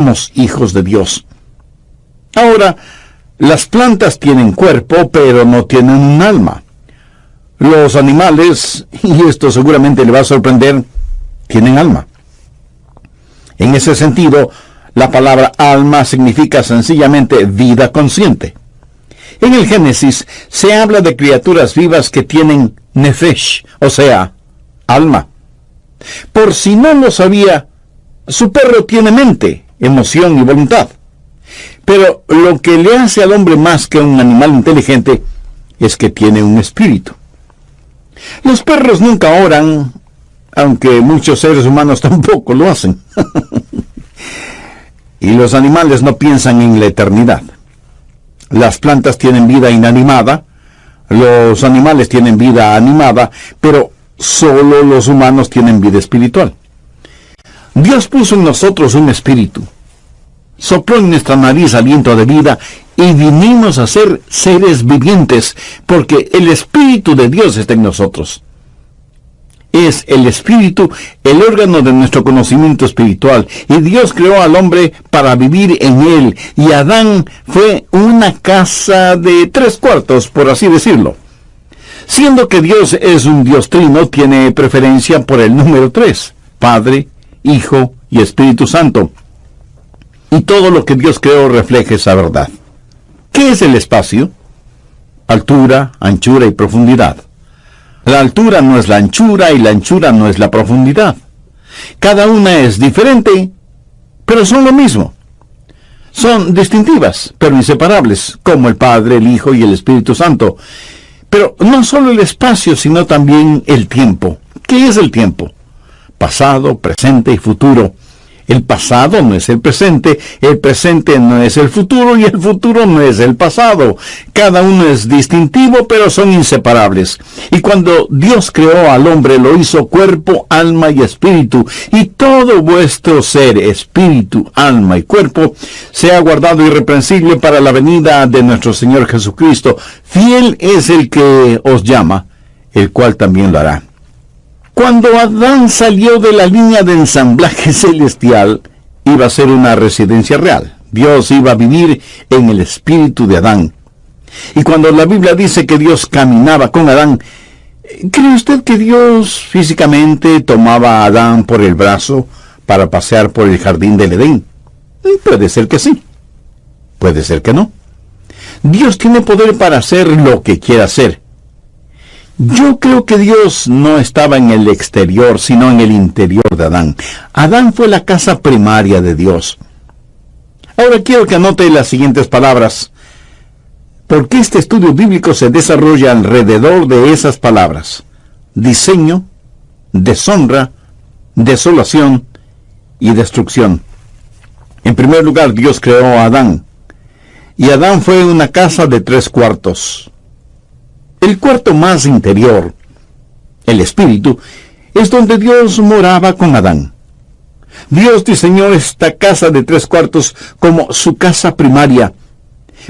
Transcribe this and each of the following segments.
somos hijos de Dios. Ahora, las plantas tienen cuerpo, pero no tienen un alma. Los animales, y esto seguramente le va a sorprender, tienen alma. En ese sentido, la palabra alma significa sencillamente vida consciente. En el Génesis se habla de criaturas vivas que tienen nefesh, o sea, alma. Por si no lo sabía, su perro tiene mente, emoción y voluntad. Pero lo que le hace al hombre más que un animal inteligente es que tiene un espíritu. Los perros nunca oran, aunque muchos seres humanos tampoco lo hacen. Y los animales no piensan en la eternidad. Las plantas tienen vida inanimada, los animales tienen vida animada, pero solo los humanos tienen vida espiritual. Dios puso en nosotros un espíritu, sopló en nuestra nariz aliento de vida y vinimos a ser seres vivientes, porque el Espíritu de Dios está en nosotros. Es el Espíritu el órgano de nuestro conocimiento espiritual, y Dios creó al hombre para vivir en él, y Adán fue una casa de 3 cuartos, por así decirlo. Siendo que Dios es un Dios trino, tiene preferencia por el número 3, Padre, Hijo y Espíritu Santo. Y todo lo que Dios creó refleja esa verdad. ¿Qué es el espacio? Altura, anchura y profundidad. La altura no es la anchura y la anchura no es la profundidad. Cada una es diferente, pero son lo mismo. Son distintivas, pero inseparables, como el Padre, el Hijo y el Espíritu Santo. Pero no solo el espacio, sino también el tiempo. ¿Qué es el tiempo? Pasado, presente y futuro. El pasado no es el presente no es el futuro y el futuro no es el pasado. Cada uno es distintivo, pero son inseparables. Y cuando Dios creó al hombre, lo hizo cuerpo, alma y espíritu. Y todo vuestro ser, espíritu, alma y cuerpo, sea guardado irreprensible para la venida de nuestro Señor Jesucristo. Fiel es el que os llama, el cual también lo hará. Cuando Adán salió de la línea de ensamblaje celestial, iba a ser una residencia real. Dios iba a vivir en el espíritu de Adán. Y cuando la Biblia dice que Dios caminaba con Adán, ¿cree usted que Dios físicamente tomaba a Adán por el brazo para pasear por el jardín del Edén? Puede ser que sí. Puede ser que no. Dios tiene poder para hacer lo que quiera hacer. Yo creo que Dios no estaba en el exterior, sino en el interior de Adán. Adán fue la casa primaria de Dios. Ahora quiero que anote las siguientes palabras, porque este estudio bíblico se desarrolla alrededor de esas palabras: diseño, deshonra, desolación y destrucción. En primer lugar, Dios creó a Adán, y Adán fue una casa de 3 cuartos. El cuarto más interior, el espíritu, es donde Dios moraba con Adán. Dios diseñó esta casa de 3 cuartos como su casa primaria.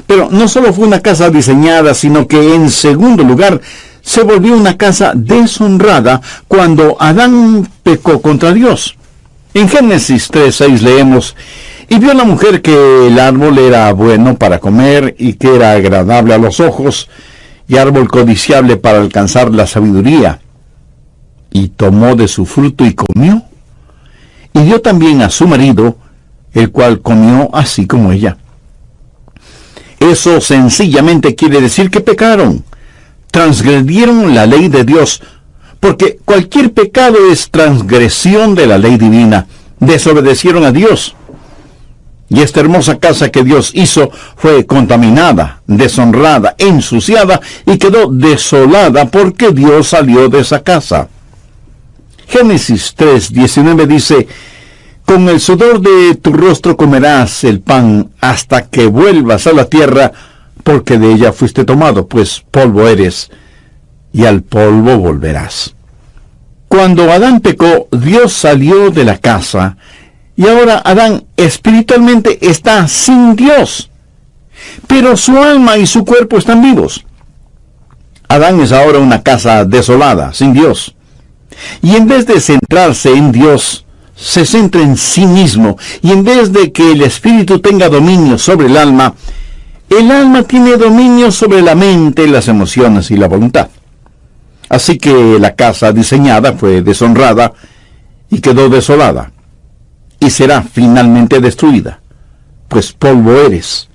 Pero no solo fue una casa diseñada, sino que en segundo lugar se volvió una casa deshonrada cuando Adán pecó contra Dios. En Génesis 3:6 leemos: y vio la mujer que el árbol era bueno para comer y que era agradable a los ojos, y árbol codiciable para alcanzar la sabiduría. Y tomó de su fruto y comió, y dio también a su marido, el cual comió así como ella. Eso sencillamente quiere decir que pecaron, transgredieron la ley de Dios, porque cualquier pecado es transgresión de la ley divina. Desobedecieron a Dios. Y esta hermosa casa que Dios hizo fue contaminada, deshonrada, ensuciada y quedó desolada porque Dios salió de esa casa. Génesis 3:19 dice: con el sudor de tu rostro comerás el pan hasta que vuelvas a la tierra, porque de ella fuiste tomado, pues polvo eres, y al polvo volverás. Cuando Adán pecó, Dios salió de la casa, y ahora Adán espiritualmente está sin Dios, pero su alma y su cuerpo están vivos. Adán es ahora una casa desolada, sin Dios. Y en vez de centrarse en Dios, se centra en sí mismo, y en vez de que el espíritu tenga dominio sobre el alma tiene dominio sobre la mente, las emociones y la voluntad. Así que la casa diseñada fue deshonrada y quedó desolada, y será finalmente destruida, pues polvo eres,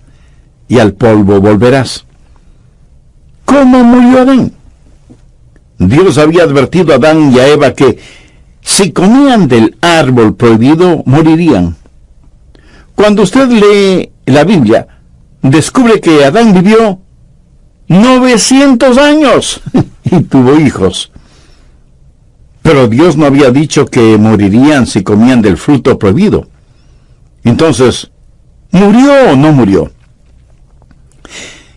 y al polvo volverás. ¿Cómo murió Adán? Dios había advertido a Adán y a Eva que si comían del árbol prohibido, morirían. Cuando usted lee la Biblia, descubre que Adán vivió 900 años y tuvo hijos. Pero Dios no había dicho que morirían si comían del fruto prohibido. Entonces, ¿murió o no murió?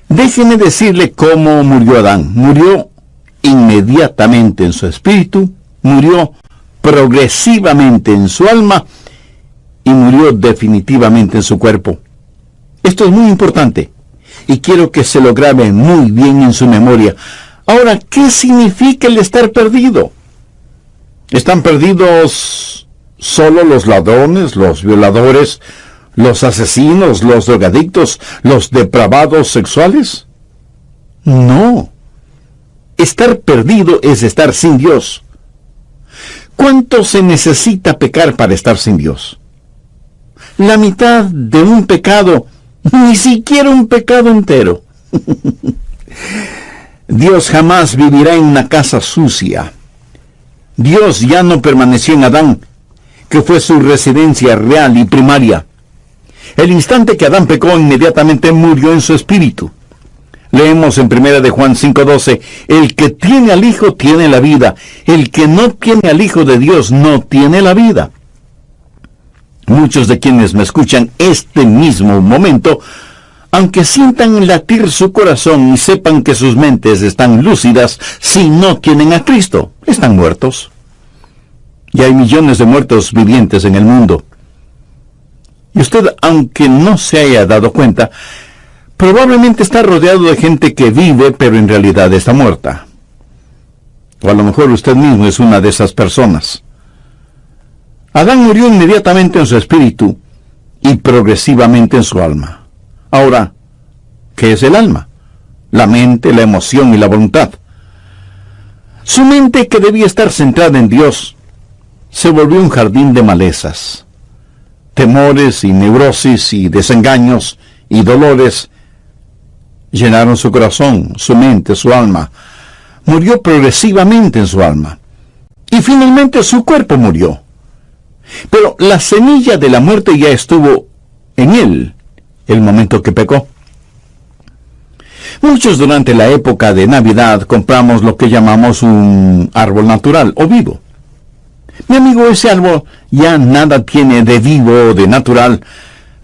Déjeme decirle cómo murió Adán. Murió inmediatamente en su espíritu, murió progresivamente en su alma y murió definitivamente en su cuerpo. Esto es muy importante y quiero que se lo grabe muy bien en su memoria. Ahora, ¿qué significa el estar perdido? ¿Están perdidos solo los ladrones, los violadores, los asesinos, los drogadictos, los depravados sexuales? No. Estar perdido es estar sin Dios. ¿Cuánto se necesita pecar para estar sin Dios? La mitad de un pecado, ni siquiera un pecado entero. Dios jamás vivirá en una casa sucia. Dios ya no permaneció en Adán, que fue su residencia real y primaria. El instante que Adán pecó, inmediatamente murió en su espíritu. Leemos en 1 de Juan 5:12, el que tiene al Hijo tiene la vida, el que no tiene al Hijo de Dios no tiene la vida. Muchos de quienes me escuchan este mismo momento, aunque sientan latir su corazón y sepan que sus mentes están lúcidas, si no tienen a Cristo, están muertos. Y hay millones de muertos vivientes en el mundo. Y usted, aunque no se haya dado cuenta, probablemente está rodeado de gente que vive, pero en realidad está muerta. O a lo mejor usted mismo es una de esas personas. Adán murió inmediatamente en su espíritu y progresivamente en su alma. Ahora, ¿qué es el alma? La mente, la emoción y la voluntad. Su mente, que debía estar centrada en Dios, se volvió un jardín de malezas. Temores y neurosis y desengaños y dolores llenaron su corazón, su mente, su alma. Murió progresivamente en su alma. Y finalmente su cuerpo murió. Pero la semilla de la muerte ya estuvo en él el momento que pecó. Muchos durante la época de Navidad compramos lo que llamamos un árbol natural o vivo. Mi amigo, ese árbol ya nada tiene de vivo o de natural,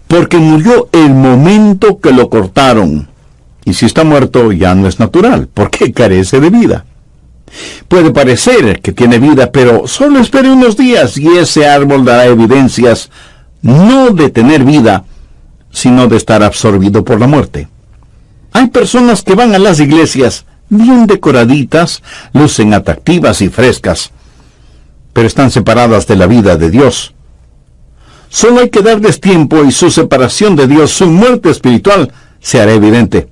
porque murió el momento que lo cortaron. Y si está muerto, ya no es natural, porque carece de vida. Puede parecer que tiene vida, pero solo espere unos días y ese árbol dará evidencias no de tener vida, sino de estar absorbido por la muerte. Hay personas que van a las iglesias bien decoraditas, lucen atractivas y frescas, pero están separadas de la vida de Dios. Solo hay que darles tiempo y su separación de Dios, su muerte espiritual, se hará evidente.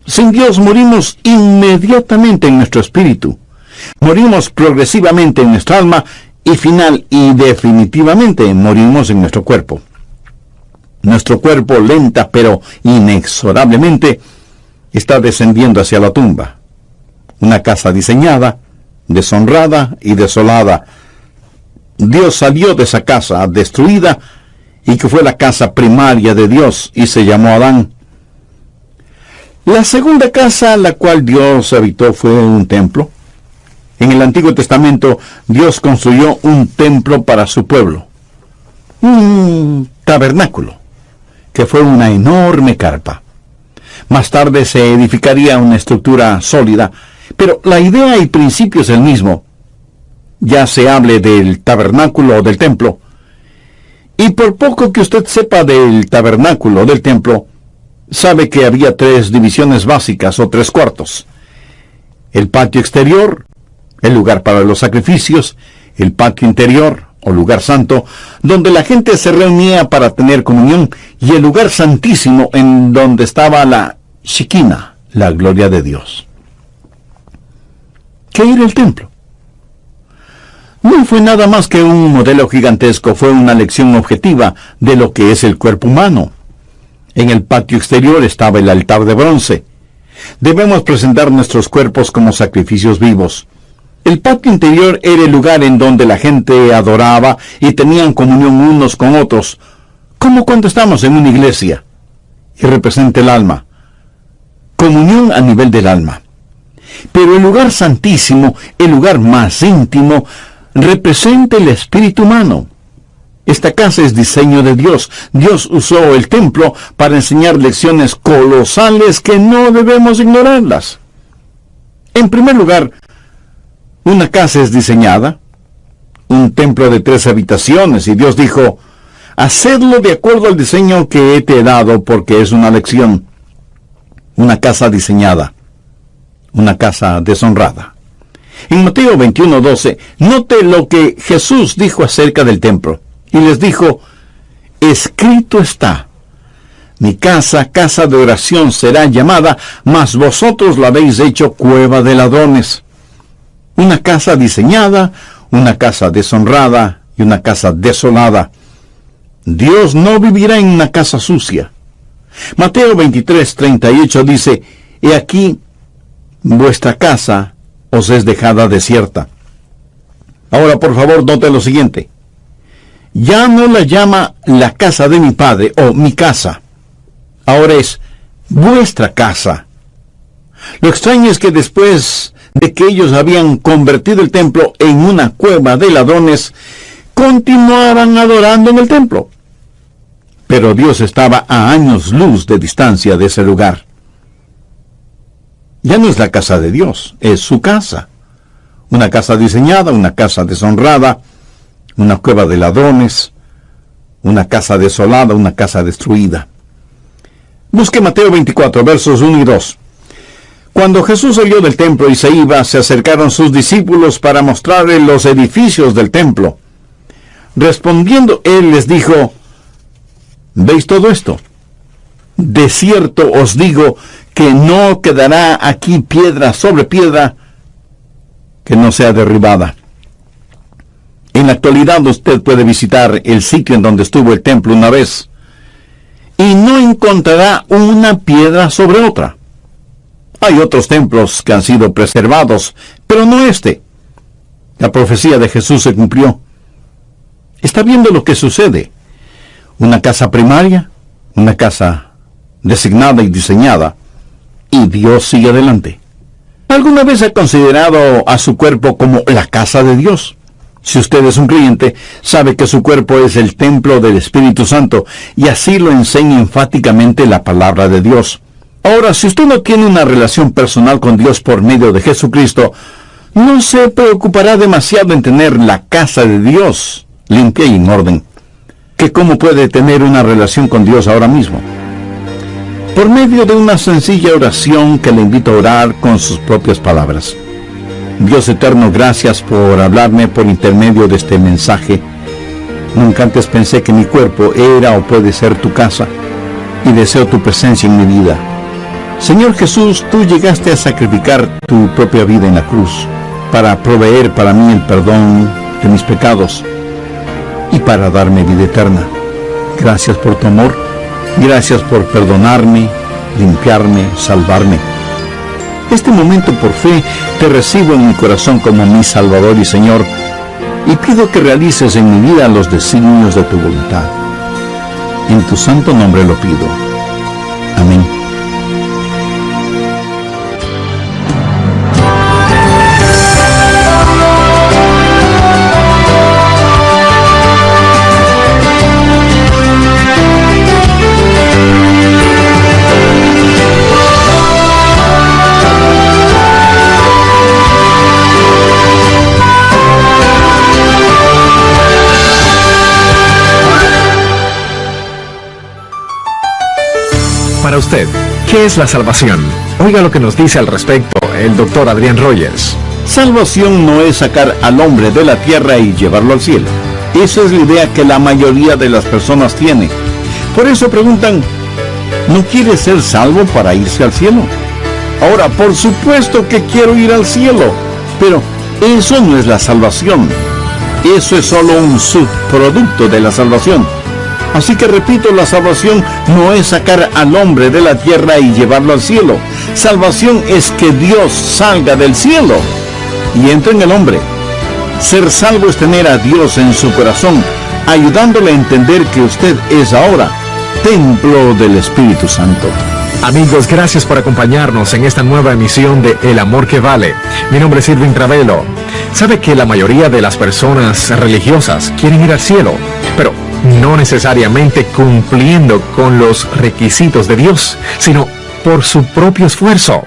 Sin Dios morimos inmediatamente en nuestro espíritu. Morimos progresivamente en nuestra alma y final y definitivamente morimos en nuestro cuerpo. Nuestro cuerpo, lenta pero inexorablemente, está descendiendo hacia la tumba. Una casa diseñada, deshonrada y desolada. Dios salió de esa casa destruida y que fue la casa primaria de Dios y se llamó Adán. La segunda casa a la cual Dios habitó fue un templo. En el Antiguo Testamento, Dios construyó un templo para su pueblo. Un tabernáculo, que fue una enorme carpa. Más tarde se edificaría una estructura sólida, pero la idea y principio es el mismo. Ya se hable del tabernáculo o del templo. Y por poco que usted sepa del tabernáculo o del templo, sabe que había 3 divisiones básicas o 3 cuartos. El patio exterior, el lugar para los sacrificios, el patio interior o lugar santo, donde la gente se reunía para tener comunión, y el lugar santísimo, en donde estaba la Shekinah, la gloria de Dios. ¿Qué era el templo? No fue nada más que un modelo gigantesco, fue una lección objetiva de lo que es el cuerpo humano. En el patio exterior estaba el altar de bronce. Debemos presentar nuestros cuerpos como sacrificios vivos. El patio interior era el lugar en donde la gente adoraba y tenían comunión unos con otros, como cuando estamos en una iglesia, y representa el alma. Comunión a nivel del alma. Pero el lugar santísimo, el lugar más íntimo, representa el espíritu humano. Esta casa es diseño de Dios. Dios usó el templo para enseñar lecciones colosales que no debemos ignorarlas. En primer lugar, una casa es diseñada, un templo de 3 habitaciones, y Dios dijo, hacedlo de acuerdo al diseño que te he dado, porque es una lección. Una casa diseñada, una casa deshonrada. En Mateo 21:12, note lo que Jesús dijo acerca del templo, y les dijo, escrito está, mi casa, casa de oración será llamada, mas vosotros la habéis hecho cueva de ladrones. Una casa diseñada, una casa deshonrada y una casa desolada. Dios no vivirá en una casa sucia. Mateo 23:38 dice, he aquí, vuestra casa os es dejada desierta. Ahora, por favor, note lo siguiente. Ya no la llama la casa de mi padre o mi casa. Ahora es vuestra casa. Lo extraño es que después de que ellos habían convertido el templo en una cueva de ladrones, continuaban adorando en el templo. Pero Dios estaba a años luz de distancia de ese lugar. Ya no es la casa de Dios, es su casa. Una casa diseñada, una casa deshonrada, una cueva de ladrones, una casa desolada, una casa destruida. Busque Mateo 24, versos 1 y 2. Cuando Jesús salió del templo y se iba, se acercaron sus discípulos para mostrarle los edificios del templo. Respondiendo él les dijo, ¿veis todo esto? De cierto os digo que no quedará aquí piedra sobre piedra que no sea derribada. En la actualidad usted puede visitar el sitio en donde estuvo el templo una vez y no encontrará una piedra sobre otra. Hay otros templos que han sido preservados, pero no este. La profecía de Jesús se cumplió. Está viendo lo que sucede. Una casa primaria, una casa designada y diseñada, y Dios sigue adelante. ¿Alguna vez ha considerado a su cuerpo como la casa de Dios? Si usted es un creyente, sabe que su cuerpo es el templo del Espíritu Santo, y así lo enseña enfáticamente la palabra de Dios. Ahora, si usted no tiene una relación personal con Dios por medio de Jesucristo, no se preocupará demasiado en tener la casa de Dios limpia y en orden. ¿Que cómo puede tener una relación con Dios ahora mismo? Por medio de una sencilla oración que le invito a orar con sus propias palabras. Dios eterno, gracias por hablarme por intermedio de este mensaje. Nunca antes pensé que mi cuerpo era o puede ser tu casa, y deseo tu presencia en mi vida. Señor Jesús, tú llegaste a sacrificar tu propia vida en la cruz para proveer para mí el perdón de mis pecados y para darme vida eterna. Gracias por tu amor, gracias por perdonarme, limpiarme, salvarme. Este momento por fe te recibo en mi corazón como mi Salvador y Señor, y pido que realices en mi vida los designios de tu voluntad. En tu santo nombre lo pido. Amén. Para usted, ¿qué es la salvación? Oiga lo que nos dice al respecto el Dr. Adrián Rogers. Salvación no es sacar al hombre de la tierra y llevarlo al cielo. Esa es la idea que la mayoría de las personas tiene. Por eso preguntan, ¿no quiere ser salvo para irse al cielo? Ahora, por supuesto que quiero ir al cielo, pero eso no es la salvación. Eso es solo un subproducto de la salvación. Así que repito, la salvación no es sacar al hombre de la tierra y llevarlo al cielo. Salvación es que Dios salga del cielo y entre en el hombre. Ser salvo es tener a Dios en su corazón, ayudándole a entender que usted es ahora templo del Espíritu Santo. Amigos, gracias por acompañarnos en esta nueva emisión de El Amor que Vale. Mi nombre es Irving Ravelo. Sabe que la mayoría de las personas religiosas quieren ir al cielo, pero no necesariamente cumpliendo con los requisitos de Dios, sino por su propio esfuerzo.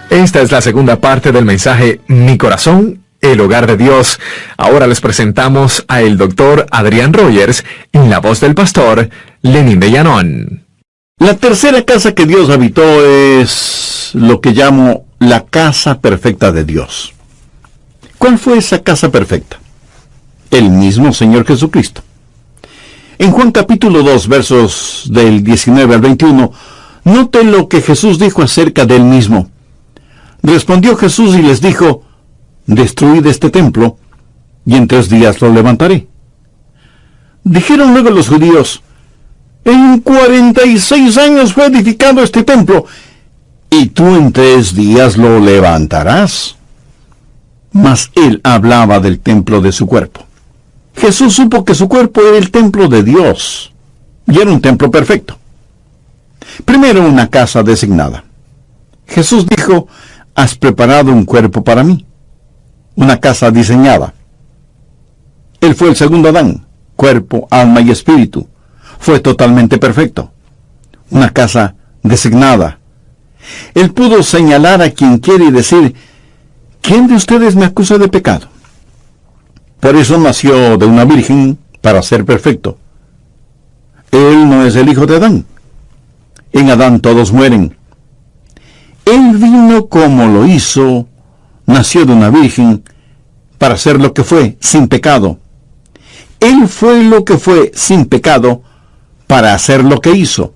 Esta es la segunda parte del mensaje Mi Corazón, el Hogar de Dios. Ahora les presentamos a el doctor Adrián Rogers en la voz del pastor Lenín de Llanón. La tercera casa que Dios habitó es lo que llamo la casa perfecta de Dios. ¿Cuál fue esa casa perfecta? El mismo Señor Jesucristo. En Juan capítulo 2, versos del 19 al 21, note lo que Jesús dijo acerca del mismo. Respondió Jesús y les dijo, destruid este templo, y en 3 días lo levantaré. Dijeron luego los judíos, en 46 años fue edificado este templo, y tú en 3 días lo levantarás. Mas él hablaba del templo de su cuerpo. Jesús supo que su cuerpo era el templo de Dios, y era un templo perfecto. Primero, una casa designada. Jesús dijo, has preparado un cuerpo para mí, una casa diseñada. Él fue el segundo Adán, cuerpo, alma y espíritu. Fue totalmente perfecto. Una casa designada. Él pudo señalar a quien quiere y decir, ¿quién de ustedes me acusa de pecado? Por eso nació de una virgen para ser perfecto. Él no es el hijo de Adán. En Adán todos mueren. Él vino como lo hizo, nació de una virgen para ser lo que fue, sin pecado. Él fue lo que fue, sin pecado, para hacer lo que hizo,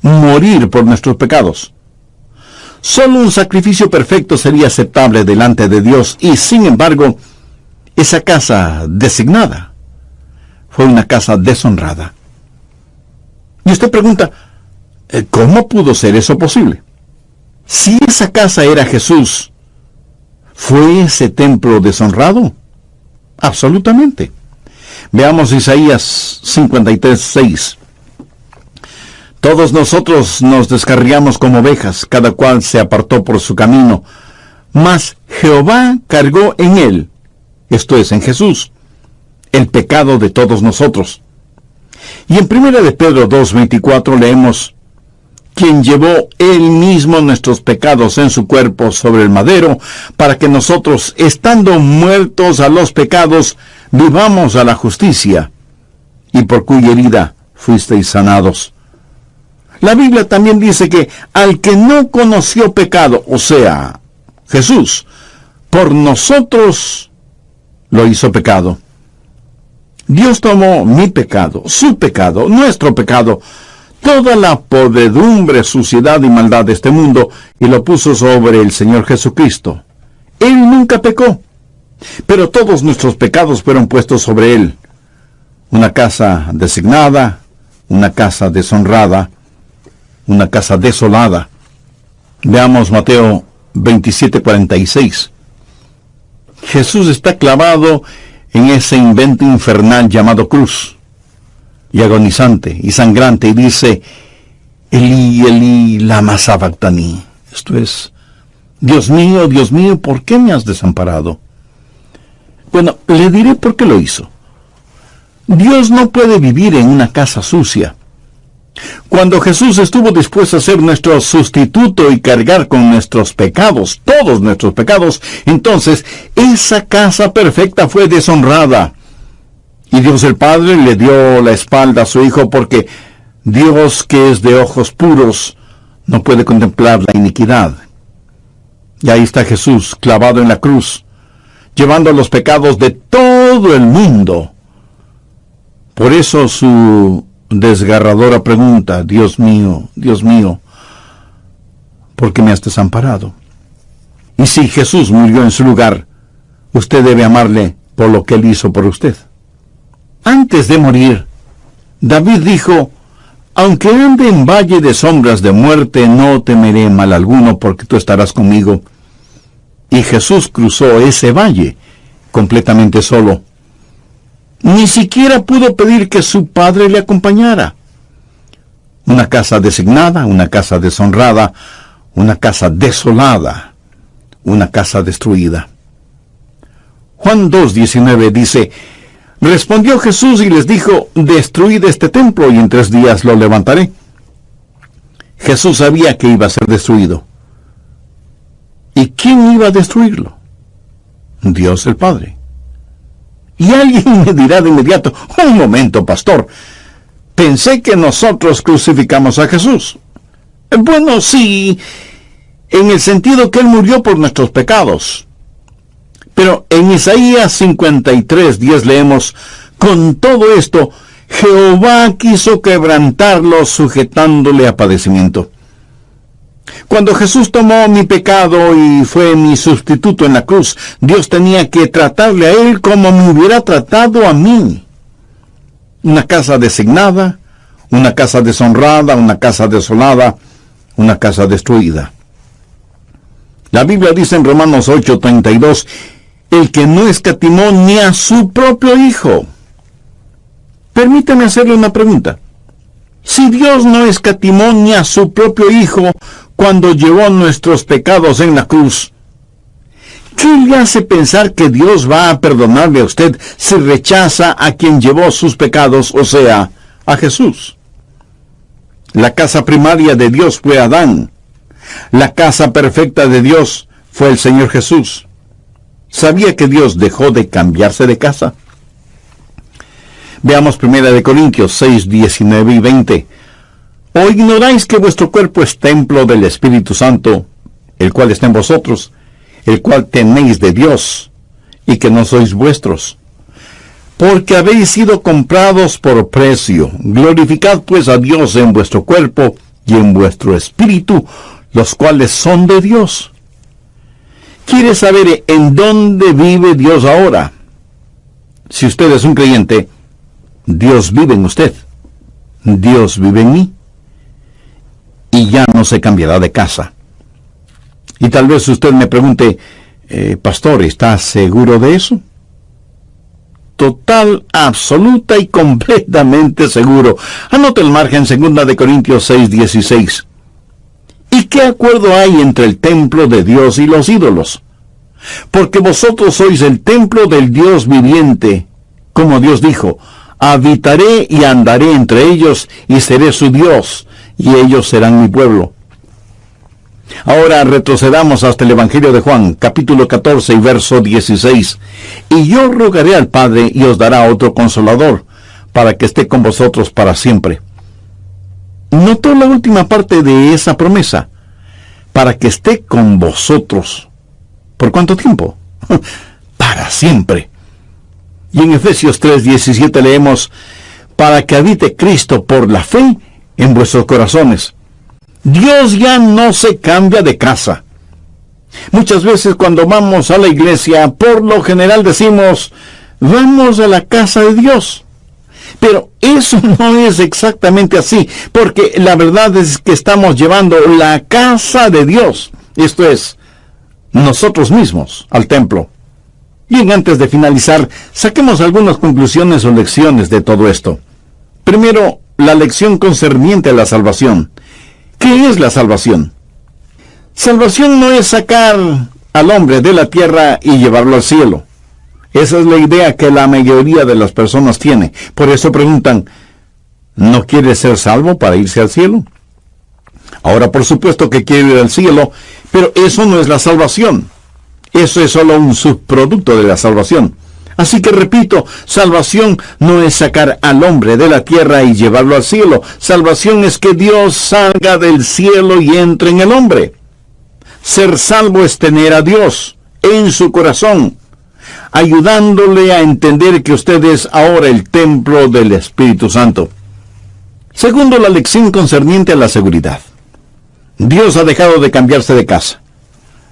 morir por nuestros pecados. Solo un sacrificio perfecto sería aceptable delante de Dios y, sin embargo, esa casa designada fue una casa deshonrada. Y usted pregunta, ¿cómo pudo ser eso posible? Si esa casa era Jesús, ¿fue ese templo deshonrado? Absolutamente. Veamos Isaías 53:6. Todos nosotros nos descarriamos como ovejas, cada cual se apartó por su camino, mas Jehová cargó en él, esto es, en Jesús, el pecado de todos nosotros. Y en 1 de Pedro 2:24 leemos, quien llevó él mismo nuestros pecados en su cuerpo sobre el madero, para que nosotros, estando muertos a los pecados, vivamos a la justicia, y por cuya herida fuisteis sanados. La Biblia también dice que al que no conoció pecado, o sea, Jesús, por nosotros lo hizo pecado. Dios tomó mi pecado, su pecado, nuestro pecado, toda la podredumbre, suciedad y maldad de este mundo, y lo puso sobre el Señor Jesucristo. Él nunca pecó, pero todos nuestros pecados fueron puestos sobre Él. Una casa designada, una casa deshonrada, una casa desolada. Veamos Mateo 27:46. Jesús está clavado en ese invento infernal llamado cruz, y agonizante y sangrante, y dice, Elí, Elí, lama sabactani. Esto es, Dios mío, ¿por qué me has desamparado? Bueno, le diré por qué lo hizo. Dios no puede vivir en una casa sucia. Cuando Jesús estuvo dispuesto a ser nuestro sustituto y cargar con nuestros pecados, todos nuestros pecados, entonces esa casa perfecta fue deshonrada. Y Dios el Padre le dio la espalda a su Hijo porque Dios, que es de ojos puros, no puede contemplar la iniquidad. Y ahí está Jesús clavado en la cruz, llevando los pecados de todo el mundo. Por eso su desgarradora pregunta: Dios mío, ¿por qué me has desamparado? Y si Jesús murió en su lugar, usted debe amarle por lo que él hizo por usted. Antes de morir, David dijo: aunque ande en valle de sombras de muerte, no temeré mal alguno, porque tú estarás conmigo. Y Jesús cruzó ese valle completamente solo. Ni siquiera pudo pedir que su padre le acompañara. Una casa designada, una casa deshonrada, una casa desolada, una casa destruida. Juan 2:19 dice: respondió Jesús y les dijo: destruid este templo y en 3 días lo levantaré. Jesús sabía que iba a ser destruido. ¿Y quién iba a destruirlo? Dios el Padre. Y alguien me dirá de inmediato: un momento, pastor, pensé que nosotros crucificamos a Jesús. Bueno, sí, en el sentido que Él murió por nuestros pecados. Pero en Isaías 53:10 leemos: con todo esto, Jehová quiso quebrantarlo, sujetándole a padecimiento. Cuando Jesús tomó mi pecado y fue mi sustituto en la cruz, Dios tenía que tratarle a Él como me hubiera tratado a mí. Una casa designada, una casa deshonrada, una casa desolada, una casa destruida. La Biblia dice en Romanos 8:32, el que no escatimó ni a su propio Hijo. Permítame hacerle una pregunta. Si Dios no escatimó ni a su propio Hijo cuando llevó nuestros pecados en la cruz, ¿qué le hace pensar que Dios va a perdonarle a usted si rechaza a quien llevó sus pecados, o sea, a Jesús? La casa primaria de Dios fue Adán. La casa perfecta de Dios fue el Señor Jesús. ¿Sabía que Dios dejó de cambiarse de casa? Veamos 1 Corintios 6, 19 y 20. ¿O ignoráis que vuestro cuerpo es templo del Espíritu Santo, el cual está en vosotros, el cual tenéis de Dios, y que no sois vuestros? Porque habéis sido comprados por precio. Glorificad pues a Dios en vuestro cuerpo y en vuestro espíritu, los cuales son de Dios. ¿Quiere saber en dónde vive Dios ahora? Si usted es un creyente, Dios vive en usted. Dios vive en mí. Y ya no se cambiará de casa. Y tal vez usted me pregunte: pastor, ¿está seguro de eso? Total, absoluta y completamente seguro. Anote el margen, 2 Corintios 6, 16. ¿Y qué acuerdo hay entre el templo de Dios y los ídolos? Porque vosotros sois el templo del Dios viviente, como Dios dijo: habitaré y andaré entre ellos, y seré su Dios, y ellos serán mi pueblo. Ahora retrocedamos hasta el Evangelio de Juan, capítulo 14 y verso 16. Y yo rogaré al Padre, y os dará otro Consolador, para que esté con vosotros para siempre. ¿Notó la última parte de esa promesa? Para que esté con vosotros. ¿Por cuánto tiempo? Para siempre. Y en Efesios 3:17 leemos: para que habite Cristo por la fe en vuestros corazones. Dios ya no se cambia de casa. Muchas veces cuando vamos a la iglesia, por lo general decimos: vamos a la casa de Dios. Pero eso no es exactamente así, porque la verdad es que estamos llevando la casa de Dios, esto es, nosotros mismos, al templo. Bien, antes de finalizar, saquemos algunas conclusiones o lecciones de todo esto. Primero, la lección concerniente a la salvación. ¿Qué es la salvación? Salvación no es sacar al hombre de la tierra y llevarlo al cielo. Esa es la idea que la mayoría de las personas tiene. Por eso preguntan: ¿no quiere ser salvo para irse al cielo? Ahora, por supuesto que quiere ir al cielo, pero eso no es la salvación. Eso es solo un subproducto de la salvación. Así que repito, salvación no es sacar al hombre de la tierra y llevarlo al cielo. Salvación es que Dios salga del cielo y entre en el hombre. Ser salvo es tener a Dios en su corazón. ayudándole a entender que usted es ahora el templo del Espíritu Santo. Segundo, la lección concerniente a la seguridad. Dios ha dejado de cambiarse de casa.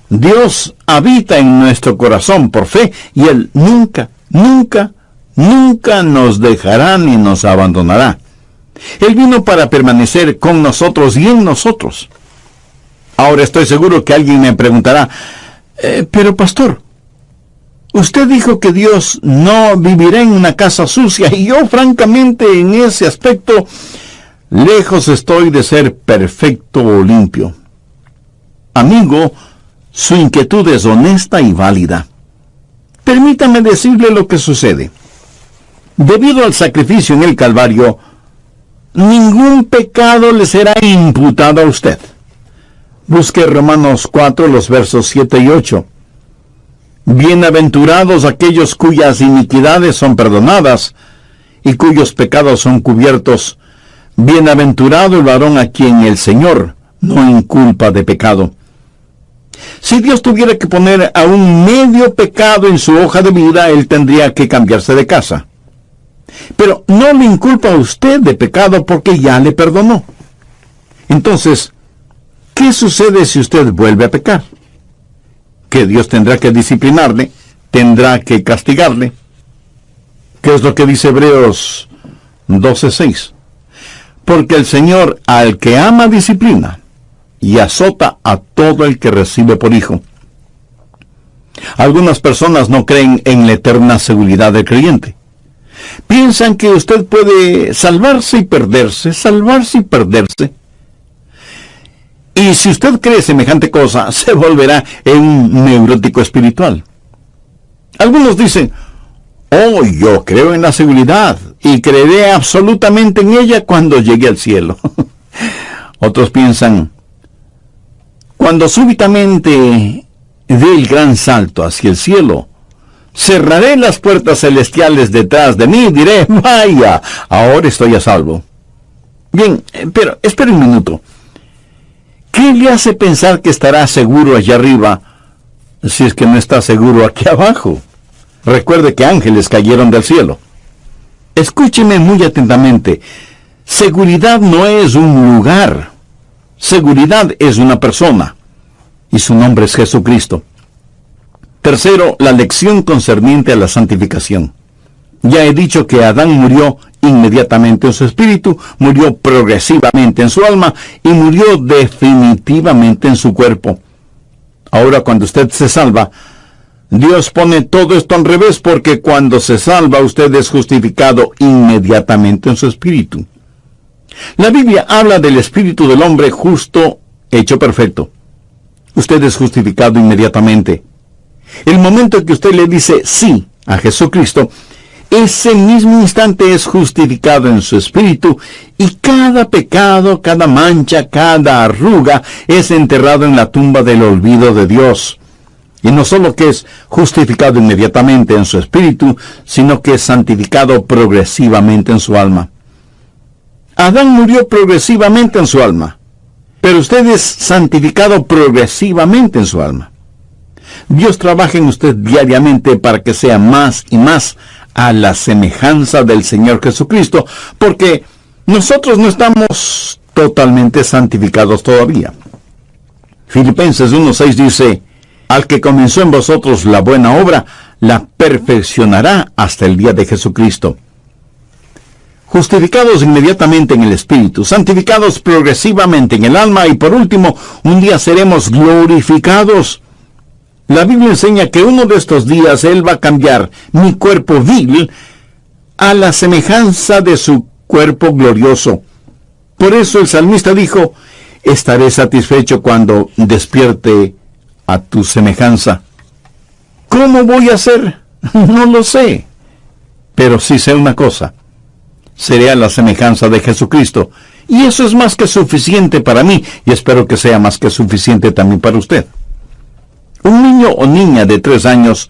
Dios habita en nuestro corazón por fe y Él nunca, nunca, nunca nos dejará ni nos abandonará. Él vino para permanecer con nosotros y en nosotros. Ahora estoy seguro que alguien me preguntará, pero pastor, usted dijo que Dios no vivirá en una casa sucia, y yo francamente en ese aspecto lejos estoy de ser perfecto o limpio. Amigo, su inquietud es honesta y válida. Permítame decirle lo que sucede. Debido al sacrificio en el Calvario, ningún pecado le será imputado a usted. Busque Romanos 4, los versos 7 y 8. Bienaventurados aquellos cuyas iniquidades son perdonadas y cuyos pecados son cubiertos. Bienaventurado el varón a quien el Señor no inculpa de pecado. Si Dios tuviera que poner a un medio pecado en su hoja de vida, Él tendría que cambiarse de casa. Pero no le inculpa a usted de pecado porque ya le perdonó. Entonces, ¿qué sucede si usted vuelve a pecar? Que Dios tendrá que disciplinarle, tendrá que castigarle. ¿Qué es lo que dice Hebreos 12:6? Porque el Señor al que ama disciplina y azota a todo el que recibe por hijo. Algunas personas no creen en la eterna seguridad del creyente. Piensan que usted puede salvarse y perderse, salvarse y perderse. Y si usted cree semejante cosa, se volverá en un neurótico espiritual. Algunos dicen, oh, yo creo en la seguridad y creeré absolutamente en ella cuando llegue al cielo. Otros piensan, cuando súbitamente dé el gran salto hacia el cielo, cerraré las puertas celestiales detrás de mí y diré, vaya, ahora estoy a salvo. Bien, pero espere un minuto. ¿Qué le hace pensar que estará seguro allá arriba si es que no está seguro aquí abajo? Recuerde que ángeles cayeron del cielo. Escúcheme muy atentamente. Seguridad no es un lugar. Seguridad es una persona. Y su nombre es Jesucristo. Tercero, la lección concerniente a la santificación. Ya he dicho que Adán murió inmediatamente en su espíritu, murió progresivamente en su alma y murió definitivamente en su cuerpo. Ahora cuando usted se salva, Dios pone todo esto al revés, porque cuando se salva usted es justificado inmediatamente en su espíritu. La Biblia habla del espíritu del hombre justo, hecho perfecto. Usted es justificado inmediatamente. El momento en que usted le dice sí a Jesucristo, ese mismo instante es justificado en su espíritu y cada pecado, cada mancha, cada arruga es enterrado en la tumba del olvido de Dios. Y no solo que es justificado inmediatamente en su espíritu, sino que es santificado progresivamente en su alma. Adán murió progresivamente en su alma, pero usted es santificado progresivamente en su alma. Dios trabaja en usted diariamente para que sea más y más a la semejanza del Señor Jesucristo, porque nosotros no estamos totalmente santificados todavía. Filipenses 1:6 dice, al que comenzó en vosotros la buena obra, la perfeccionará hasta el día de Jesucristo. Justificados inmediatamente en el Espíritu, santificados progresivamente en el alma y por último, un día seremos glorificados. La Biblia enseña que uno de estos días Él va a cambiar mi cuerpo vil a la semejanza de su cuerpo glorioso. Por eso el salmista dijo, estaré satisfecho cuando despierte a tu semejanza. ¿Cómo voy a hacer? No lo sé. Pero sí sé una cosa. Seré a la semejanza de Jesucristo. Y eso es más que suficiente para mí. Y espero que sea más que suficiente también para usted. Un niño o niña de 3 años